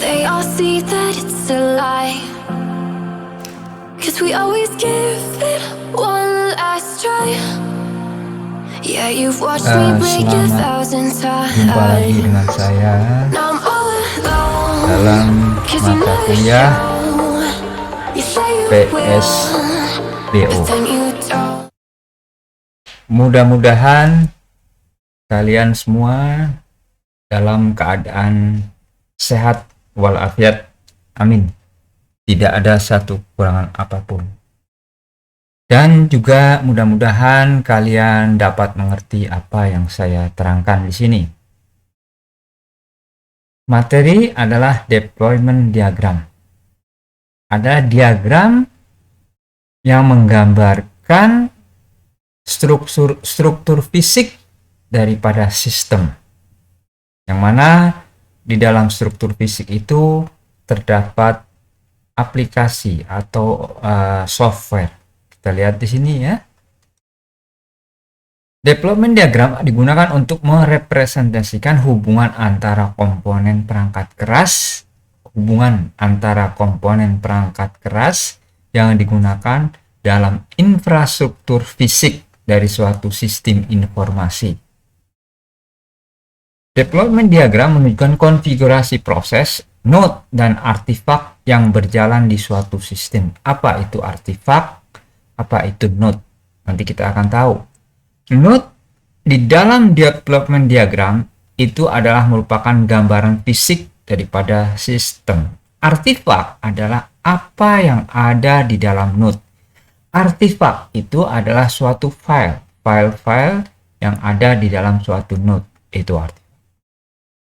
They all see that it's a lie, 'cause we always give it one last try. Yeah, you've watched me break 1,000 Jumpa lagi times. dengan saya Now I'm all alone, dalam 'cause you mata never kuliah show. You say you will, PSBO. but then you don't. Mudah-mudahan kalian semua dalam keadaan sehat walafiat. Amin. Tidak ada satu kekurangan apapun. Dan juga mudah-mudahan kalian dapat mengerti apa yang saya terangkan di sini. Materi adalah deployment diagram. Ada diagram yang menggambarkan struktur fisik daripada sistem. Yang mana di dalam struktur fisik itu terdapat aplikasi atau software. Kita lihat di sini ya. Deployment diagram digunakan untuk merepresentasikan hubungan antara komponen perangkat keras, yang digunakan dalam infrastruktur fisik dari suatu sistem informasi. Deployment diagram menunjukkan konfigurasi proses, node, dan artefak yang berjalan di suatu sistem. Apa itu artefak? Apa itu node? Nanti kita akan tahu. Node di dalam deployment diagram itu adalah merupakan gambaran fisik daripada sistem. Artefak adalah apa yang ada di dalam node. Artefak itu adalah suatu file yang ada di dalam suatu node. Itu artefak.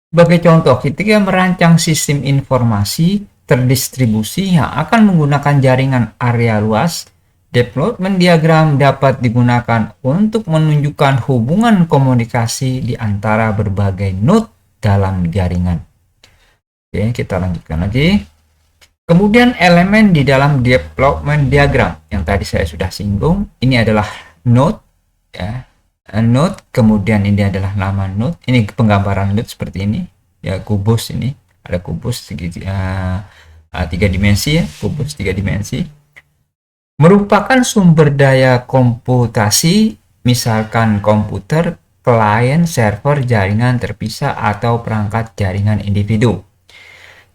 Sebagai contoh, ketika merancang sistem informasi terdistribusi yang akan menggunakan jaringan area luas, deployment diagram dapat digunakan untuk menunjukkan hubungan komunikasi di antara berbagai node dalam jaringan. Oke, kita lanjutkan lagi. Kemudian elemen di dalam deployment diagram yang tadi saya sudah singgung, ini adalah node ya. Node, kemudian ini adalah nama node. Ini penggambaran node seperti ini ya, kubus. Ini ada kubus tiga dimensi ya, kubus 3 dimensi. Merupakan sumber daya komputasi, misalkan komputer, klien, server, jaringan terpisah, atau perangkat jaringan individu.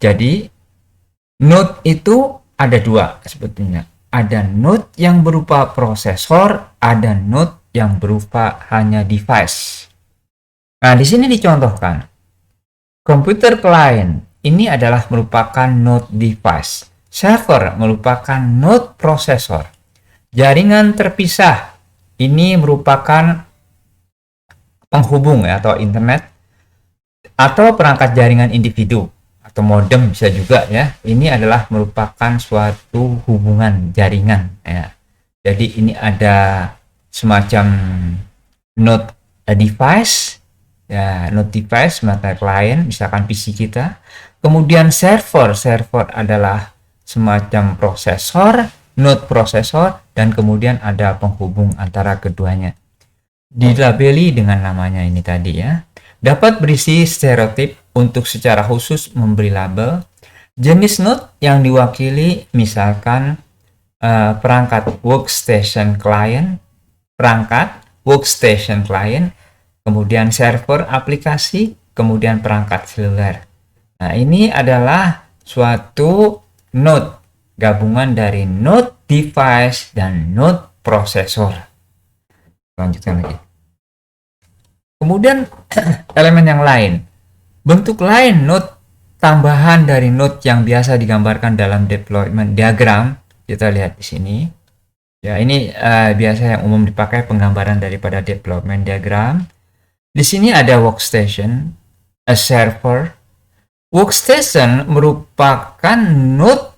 Jadi node itu ada dua sebetulnya. Ada node yang berupa prosesor, ada node yang berupa hanya device. Nah, di sini dicontohkan. Komputer klien ini adalah merupakan node device. Server merupakan node prosesor. Jaringan terpisah ini merupakan penghubung ya, atau internet, atau perangkat jaringan individu atau modem bisa juga ya. Ini adalah merupakan suatu hubungan jaringan ya. Jadi ini ada semacam node device ya, node device mata klien, misalkan PC kita. Kemudian server adalah semacam prosesor, node prosesor, dan kemudian ada penghubung antara keduanya. Dilabeli dengan namanya ini tadi ya. Dapat berisi stereotip untuk secara khusus memberi label. Jenis node yang diwakili misalkan perangkat workstation client, kemudian server aplikasi, kemudian perangkat seluler. Nah, ini adalah suatu node, gabungan dari node device dan node prosesor. Lanjutkan lagi. Kemudian elemen yang lain. Bentuk lain node tambahan dari node yang biasa digambarkan dalam deployment diagram, kita lihat di sini. Ya, ini biasa yang umum dipakai penggambaran daripada deployment diagram. Di sini ada workstation, a server. Workstation merupakan node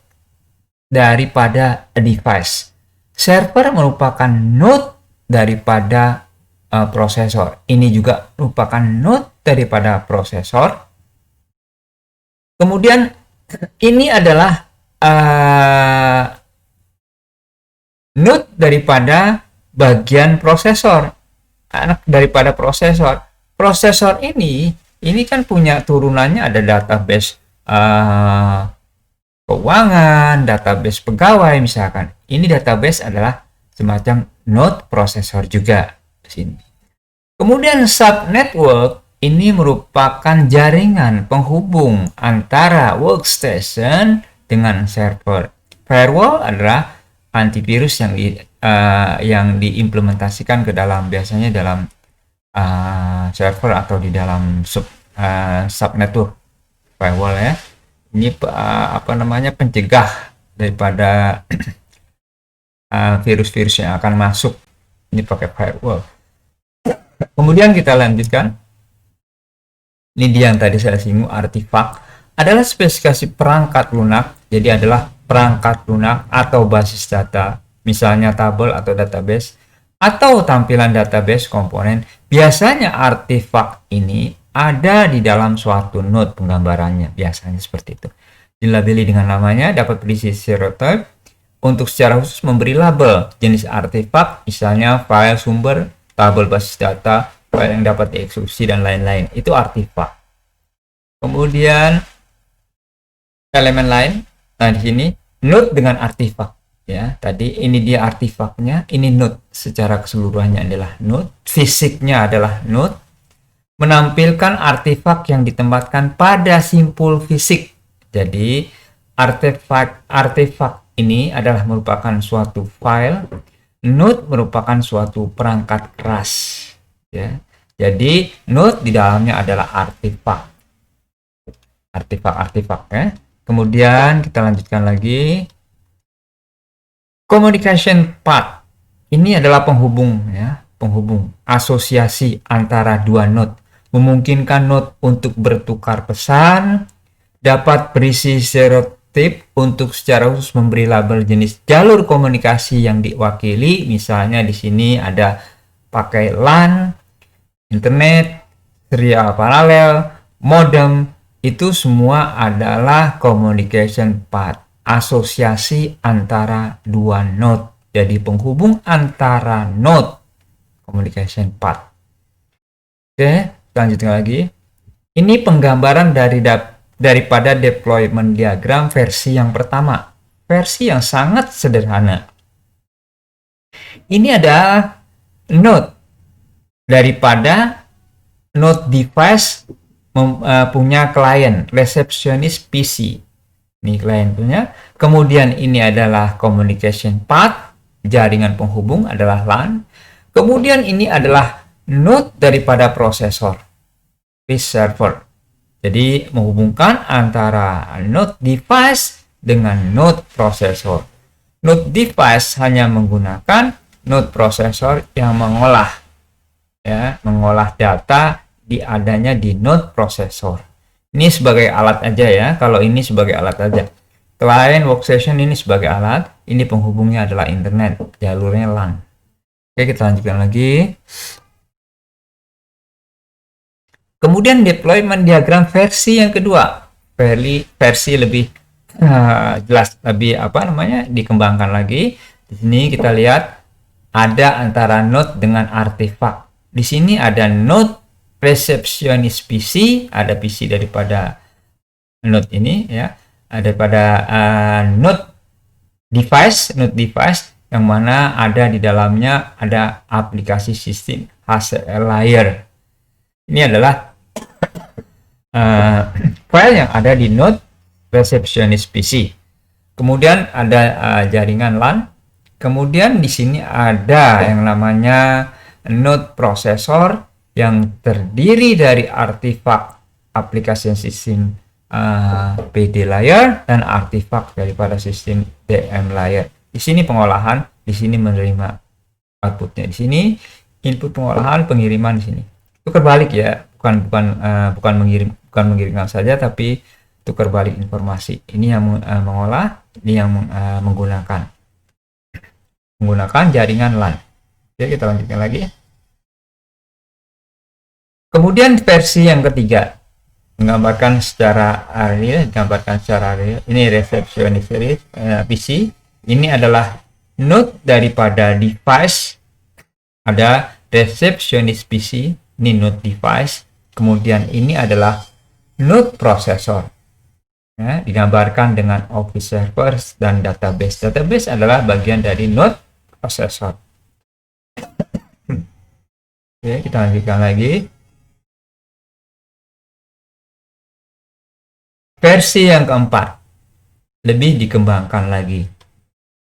daripada a device. Server merupakan node daripada prosesor. Ini juga merupakan node daripada prosesor. Kemudian ini adalah node daripada bagian prosesor, anak daripada prosesor. Prosesor ini kan punya turunannya, ada database keuangan, database pegawai misalkan. Ini database adalah semacam node processor juga di sini. Kemudian subnetwork ini merupakan jaringan penghubung antara workstation dengan server. Firewall adalah antivirus yang diimplementasikan ke dalam, biasanya dalam server atau di dalam subnetwork firewall ya. Ini pencegah daripada virus-virus yang akan masuk. Ini pakai firewall. Kemudian kita lanjutkan. Ini dia yang tadi saya singgung, artifak adalah spesifikasi perangkat lunak. Jadi adalah perangkat lunak atau basis data, misalnya tabel atau database, atau tampilan database komponen. Biasanya artifak ini ada di dalam suatu node penggambarannya, biasanya seperti itu. Dilabeli dengan namanya, dapat berisi stereotype untuk secara khusus memberi label jenis artifak, misalnya file sumber, tabel basis data, file yang dapat dieksekusi, dan lain-lain. Itu artifak. Kemudian elemen lain, nah di sini node dengan artifak ya. Tadi ini dia artifaknya, ini node secara keseluruhannya adalah node, fisiknya adalah node, menampilkan artifak yang ditempatkan pada simpul fisik. Jadi artefak ini adalah merupakan suatu file, node merupakan suatu perangkat keras ya. Jadi node di dalamnya adalah artifak ya. Kemudian kita lanjutkan lagi. Communication path ini adalah penghubung ya, penghubung asosiasi antara dua node, memungkinkan node untuk bertukar pesan, dapat berisi stereotip untuk secara khusus memberi label jenis jalur komunikasi yang diwakili. Misalnya di sini ada pakai LAN, internet, serial paralel, modem. Itu semua adalah communication path, asosiasi antara dua node. Jadi penghubung antara node, communication path. Oke, lanjutkan lagi. Ini penggambaran daripada deployment diagram versi yang pertama, versi yang sangat sederhana. Ini ada node daripada node device punya klien, resepsionis PC. Ini klien punya. Kemudian ini adalah communication path, jaringan penghubung adalah LAN. Kemudian ini adalah node daripada prosesor, server. Jadi menghubungkan antara node device dengan node prosesor. Node device hanya menggunakan node prosesor yang mengolah data adanya di node prosesor. Ini sebagai alat aja ya. Kalau ini sebagai alat aja. Client workstation ini sebagai alat. Ini penghubungnya adalah internet. Jalurnya LAN. Oke, kita lanjutkan lagi. Kemudian deployment diagram versi yang kedua. Versi lebih jelas, lebih dikembangkan lagi. Di sini kita lihat ada antara node dengan artifak. Di sini ada node resepsionis PC, ada PC daripada node ini ya, daripada node device yang mana ada di dalamnya ada aplikasi sistem HCL layer. Ini adalah file yang ada di node resepsionis PC. Kemudian ada jaringan LAN. Kemudian di sini ada yang namanya node prosesor yang terdiri dari artifak aplikasi sistem PD layer dan artifak daripada sistem DM layer. Di sini pengolahan, di sini menerima outputnya, di sini input pengolahan, pengiriman di sini. Tukar balik ya, bukan mengirimkan saja, tapi tukar balik informasi. Ini yang mengolah, ini yang menggunakan jaringan LAN. Oke, kita lanjutkan lagi. Kemudian versi yang ketiga menggambarkan secara real, ini resepsionis PC. Ini adalah node daripada device, ada resepsionis PC, ini node device. Kemudian ini adalah node prosesor. Ya, digambarkan dengan Office Servers dan database. Database adalah bagian dari node processor. Oke, kita lanjutkan lagi. Versi yang keempat, lebih dikembangkan lagi.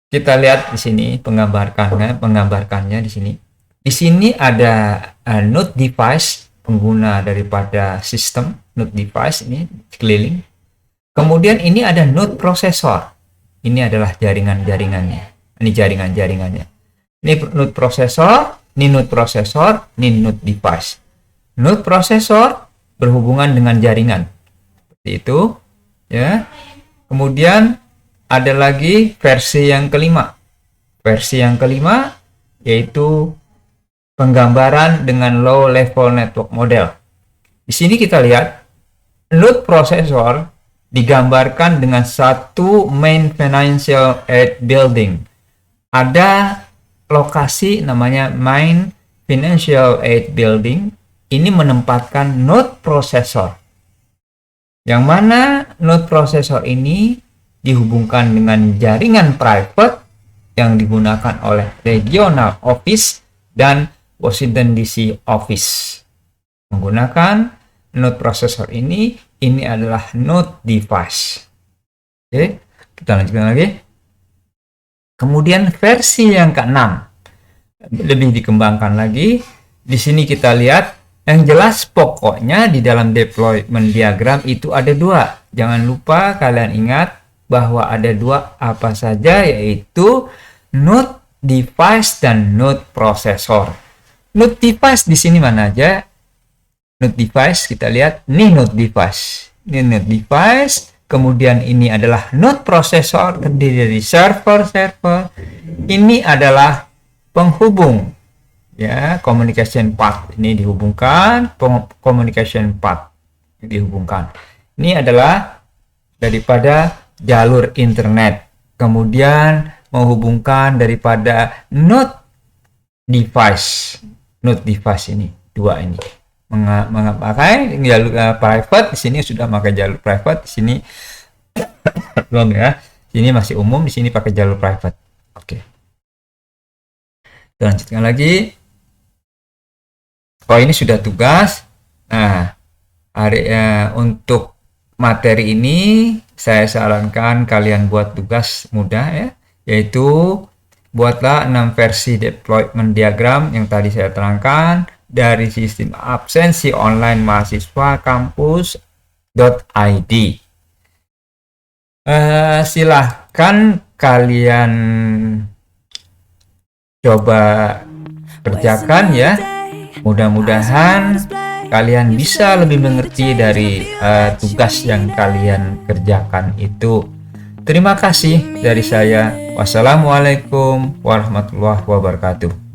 Kita lihat di sini penggambarkannya di sini. Di sini ada node device, pengguna daripada sistem node device ini keliling. Kemudian ini ada node processor. Ini adalah jaringan-jaringannya. Ini jaringan-jaringannya. Ini node processor, ini node processor, ini node device. Node processor berhubungan dengan jaringan. Seperti itu, ya. Kemudian ada lagi versi yang kelima. Versi yang kelima yaitu penggambaran dengan low level network model. Di sini kita lihat node processor digambarkan dengan satu main financial aid building. Ada lokasi namanya main financial aid building. Ini menempatkan node processor. Yang mana node processor ini dihubungkan dengan jaringan private yang digunakan oleh regional office dan Washington DC office. Menggunakan node processor ini adalah node device. Oke, kita lanjutkan lagi. Kemudian versi yang keenam lebih dikembangkan lagi. Di sini kita lihat yang jelas pokoknya di dalam deployment diagram itu ada dua. Jangan lupa kalian ingat bahwa ada dua apa saja, yaitu node device dan node processor. Node device di sini mana aja? Node device kita lihat, ini node device. Ini node device, kemudian ini adalah node processor terdiri dari server. Ini adalah penghubung, ya, communication path ini dihubungkan, communication path dihubungkan. Ini adalah daripada jalur internet, kemudian menghubungkan daripada node device ini, dua ini memakai jalur private. Di sini sudah pakai jalur private, di sini belum, ya. Sini masih umum, di sini pakai jalur private. Oke. Kita lanjutkan lagi. Oh, ini sudah tugas. Nah, untuk materi ini saya sarankan kalian buat tugas mudah, ya, yaitu buatlah 6 versi deployment diagram yang tadi saya terangkan dari sistem absensi online mahasiswa kampus.id. Silahkan kalian coba kerjakan, ya. Mudah-mudahan kalian bisa lebih mengerti dari tugas yang kalian kerjakan itu. Terima kasih dari saya. Wassalamualaikum warahmatullahi wabarakatuh.